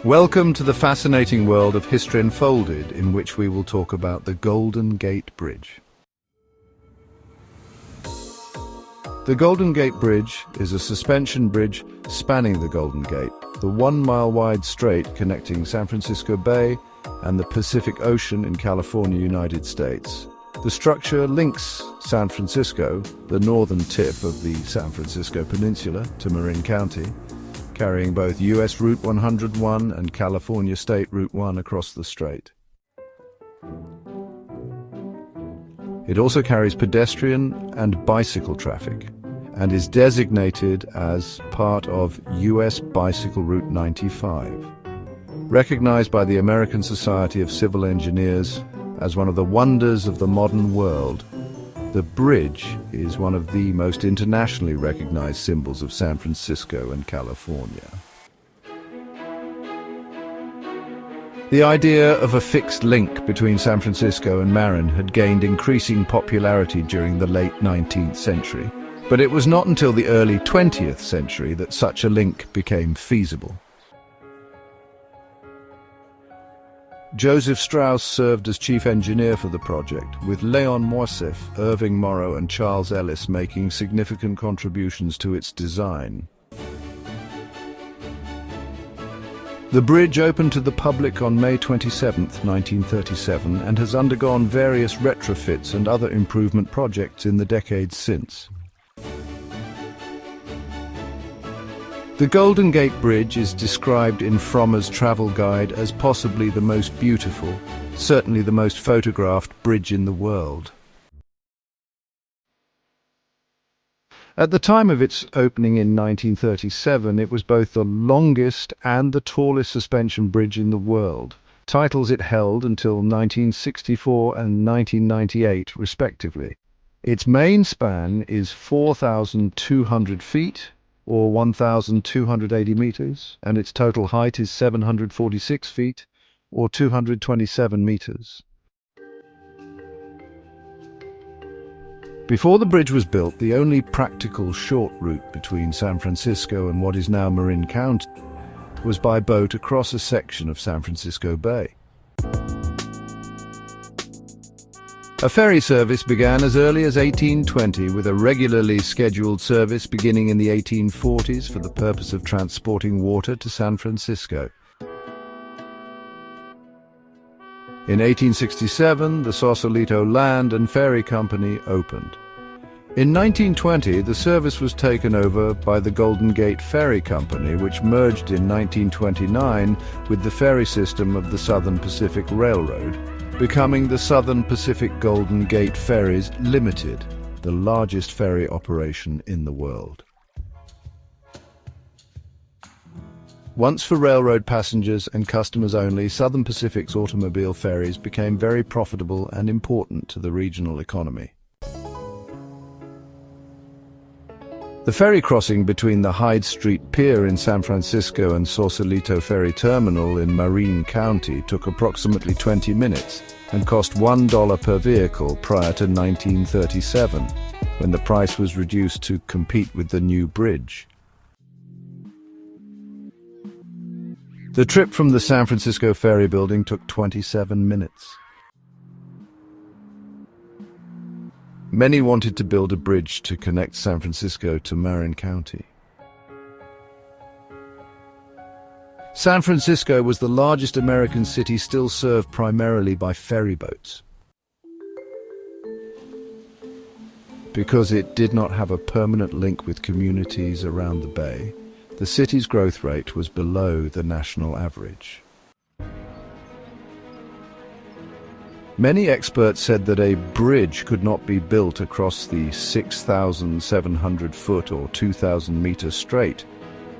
Welcome to the fascinating world of history unfolded, in which we will talk about the Golden Gate Bridge. The Golden Gate Bridge is a suspension bridge spanning the Golden Gate, the 1-mile-wide strait connecting San Francisco Bay and the Pacific Ocean in California, United States. The structure links San Francisco, the northern tip of the San Francisco Peninsula, to Marin County, carrying both U.S. Route 101 and California State Route 1 across the strait. It also carries pedestrian and bicycle traffic and is designated as part of U.S. Bicycle Route 95. Recognized by the American Society of Civil Engineers as one of the wonders of the modern world, the bridge is one of the most internationally recognized symbols of San Francisco and California. The idea of a fixed link between San Francisco and Marin had gained increasing popularity during the late 19th century, but it was not until the early 20th century that such a link became feasible. Joseph Strauss served as chief engineer for the project, with Leon Moisseiff, Irving Morrow and Charles Ellis making significant contributions to its design. The bridge opened to the public on May 27, 1937, and has undergone various retrofits and other improvement projects in the decades since. The Golden Gate Bridge is described in Frommer's travel guide as possibly the most beautiful, certainly the most photographed bridge in the world. At the time of its opening in 1937, it was both the longest and the tallest suspension bridge in the world, titles it held until 1964 and 1998 respectively. Its main span is 4,200 feet, or 1,280 meters, and its total height is 746 feet, or 227 meters. Before the bridge was built, the only practical short route between San Francisco and what is now Marin County was by boat across a section of San Francisco Bay. A ferry service began as early as 1820, with a regularly scheduled service beginning in the 1840s for the purpose of transporting water to San Francisco. In 1867, the Sausalito Land and Ferry Company opened. In 1920, the service was taken over by the Golden Gate Ferry Company, which merged in 1929 with the ferry system of the Southern Pacific Railroad, becoming the Southern Pacific Golden Gate Ferries Limited, the largest ferry operation in the world. Once for railroad passengers and customers only, Southern Pacific's automobile ferries became very profitable and important to the regional economy. The ferry crossing between the Hyde Street Pier in San Francisco and Sausalito Ferry Terminal in Marin County took approximately 20 minutes and cost $1 per vehicle prior to 1937, when the price was reduced to compete with the new bridge. The trip from the San Francisco Ferry Building took 27 minutes. Many wanted to build a bridge to connect San Francisco to Marin County. San Francisco was the largest American city still served primarily by ferry boats. Because it did not have a permanent link with communities around the bay, the city's growth rate was below the national average. Many experts said that a bridge could not be built across the 6,700-foot or 2,000-meter strait,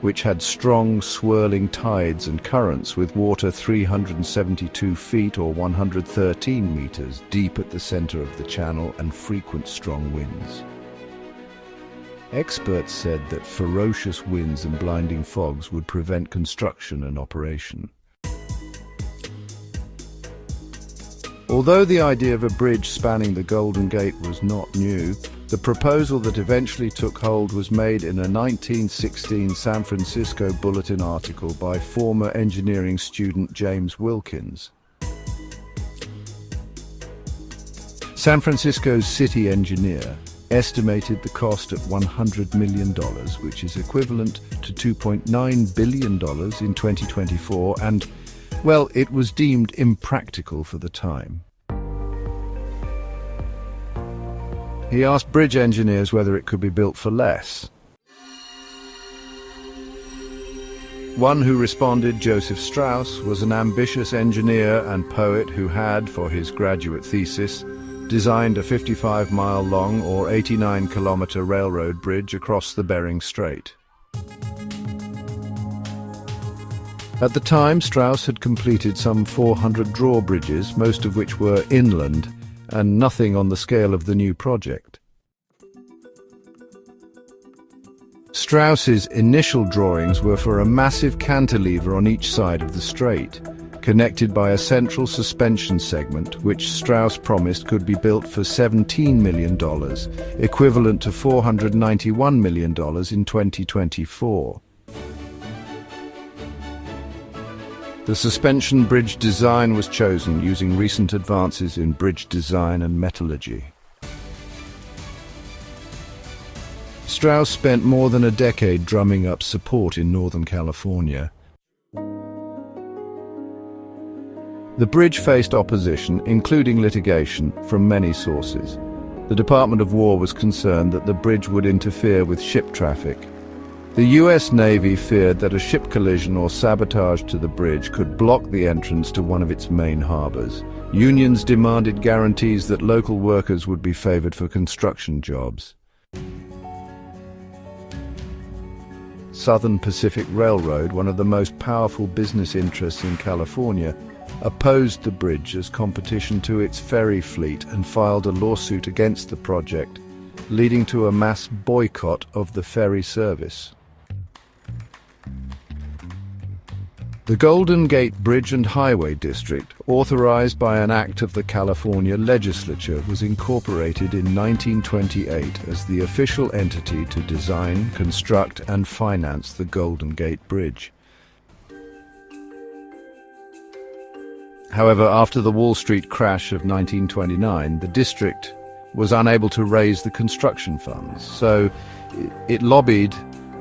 which had strong swirling tides and currents with water 372 feet or 113 meters deep at the center of the channel and frequent strong winds. Experts said that ferocious winds and blinding fogs would prevent construction and operation. Although the idea of a bridge spanning the Golden Gate was not new, The proposal that eventually took hold was made in a 1916 San Francisco Bulletin article by former engineering student James Wilkins. San Francisco's city engineer estimated the cost at $100 million, which is equivalent to $2.9 billion in 2024, and, well, it was deemed impractical for the time. He asked bridge engineers whether it could be built for less. One who responded, Joseph Strauss, was an ambitious engineer and poet who had, for his graduate thesis, designed a 55-mile-long or 89-kilometer railroad bridge across the Bering Strait. At the time, Strauss had completed some 400 drawbridges, most of which were inland, and nothing on the scale of the new project. Strauss's initial drawings were for a massive cantilever on each side of the strait, connected by a central suspension segment, which Strauss promised could be built for $17 million, equivalent to $491 million in 2024. The suspension bridge design was chosen using recent advances in bridge design and metallurgy. Strauss spent more than a decade drumming up support in Northern California. The bridge faced opposition, including litigation, from many sources. The Department of War was concerned that the bridge would interfere with ship traffic. The US Navy feared that a ship collision or sabotage to the bridge could block the entrance to one of its main harbors. Unions demanded guarantees that local workers would be favored for construction jobs. Southern Pacific Railroad, one of the most powerful business interests in California, opposed the bridge as competition to its ferry fleet and filed a lawsuit against the project, leading to a mass boycott of the ferry service. The Golden Gate Bridge and Highway District, authorized by an act of the California legislature, was incorporated in 1928 as the official entity to design, construct, and finance the Golden Gate Bridge. However, after the Wall Street crash of 1929, the district was unable to raise the construction funds, so it lobbied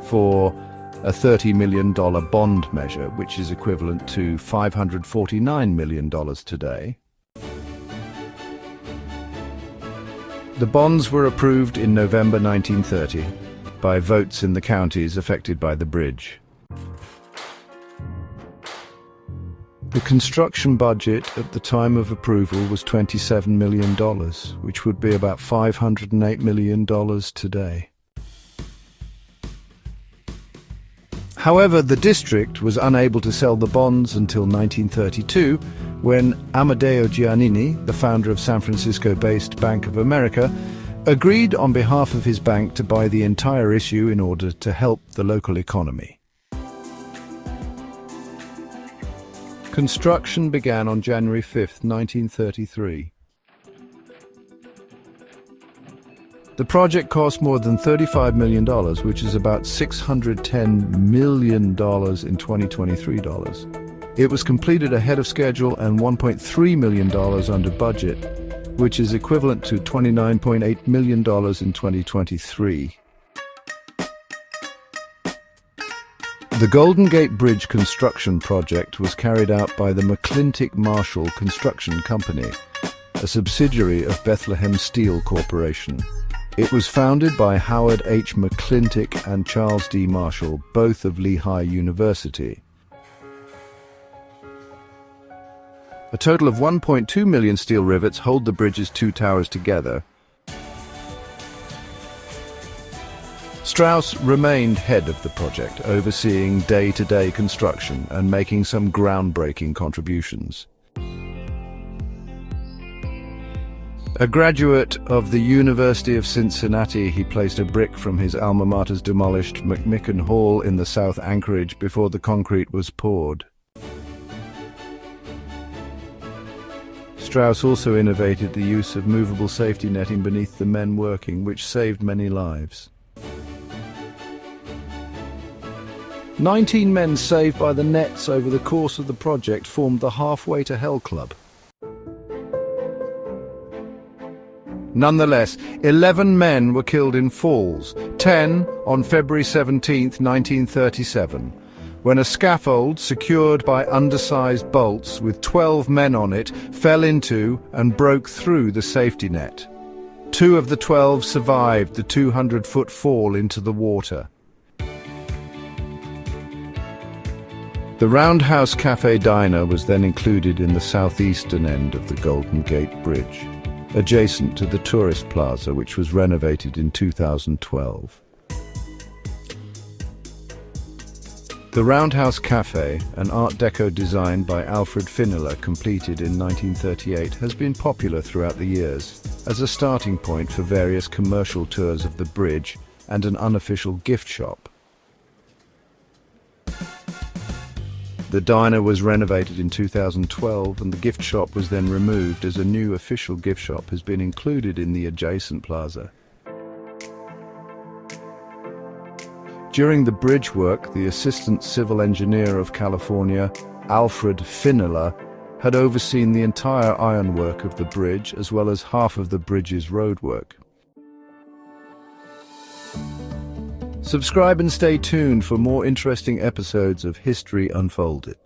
for a $30 million bond measure, which is equivalent to $549 million today. The bonds were approved in November 1930 by votes in the counties affected by the bridge. The construction budget at the time of approval was $27 million, which would be about $508 million today. However, the district was unable to sell the bonds until 1932, when Amedeo Giannini, the founder of San Francisco-based Bank of America, agreed on behalf of his bank to buy the entire issue in order to help the local economy. Construction began on January 5, 1933. The project cost more than $35 million, which is about $610 million in 2023 dollars. It was completed ahead of schedule and $1.3 million under budget, which is equivalent to $29.8 million in 2023. The Golden Gate Bridge construction project was carried out by the McClintic Marshall Construction Company, a subsidiary of Bethlehem Steel Corporation. It was founded by Howard H. McClintic and Charles D. Marshall, both of Lehigh University. A total of 1.2 million steel rivets hold the bridge's two towers together. Strauss remained head of the project, overseeing day-to-day construction and making some groundbreaking contributions. A graduate of the University of Cincinnati, he placed a brick from his alma mater's demolished McMicken Hall in the South Anchorage before the concrete was poured. Strauss also innovated the use of movable safety netting beneath the men working, which saved many lives. 19 men saved by the nets over the course of the project formed the Halfway to Hell Club. Nonetheless, 11 men were killed in falls, 10 on February 17, 1937, when a scaffold secured by undersized bolts with 12 men on it fell into and broke through the safety net. 2 of the 12 survived the 200-foot fall into the water. The Roundhouse Cafe Diner was then included in the southeastern end of the Golden Gate Bridge, adjacent to the Tourist Plaza, which was renovated in 2012. The Roundhouse Cafe, an Art Deco design by Alfred Finneler completed in 1938, has been popular throughout the years as a starting point for various commercial tours of the bridge and an unofficial gift shop. The diner was renovated in 2012 and the gift shop was then removed, as a new official gift shop has been included in the adjacent plaza. During the bridge work, the Assistant Civil Engineer of California, Alfred Finneler, had overseen the entire ironwork of the bridge as well as half of the bridge's roadwork. Subscribe and stay tuned for more interesting episodes of History Unfolded.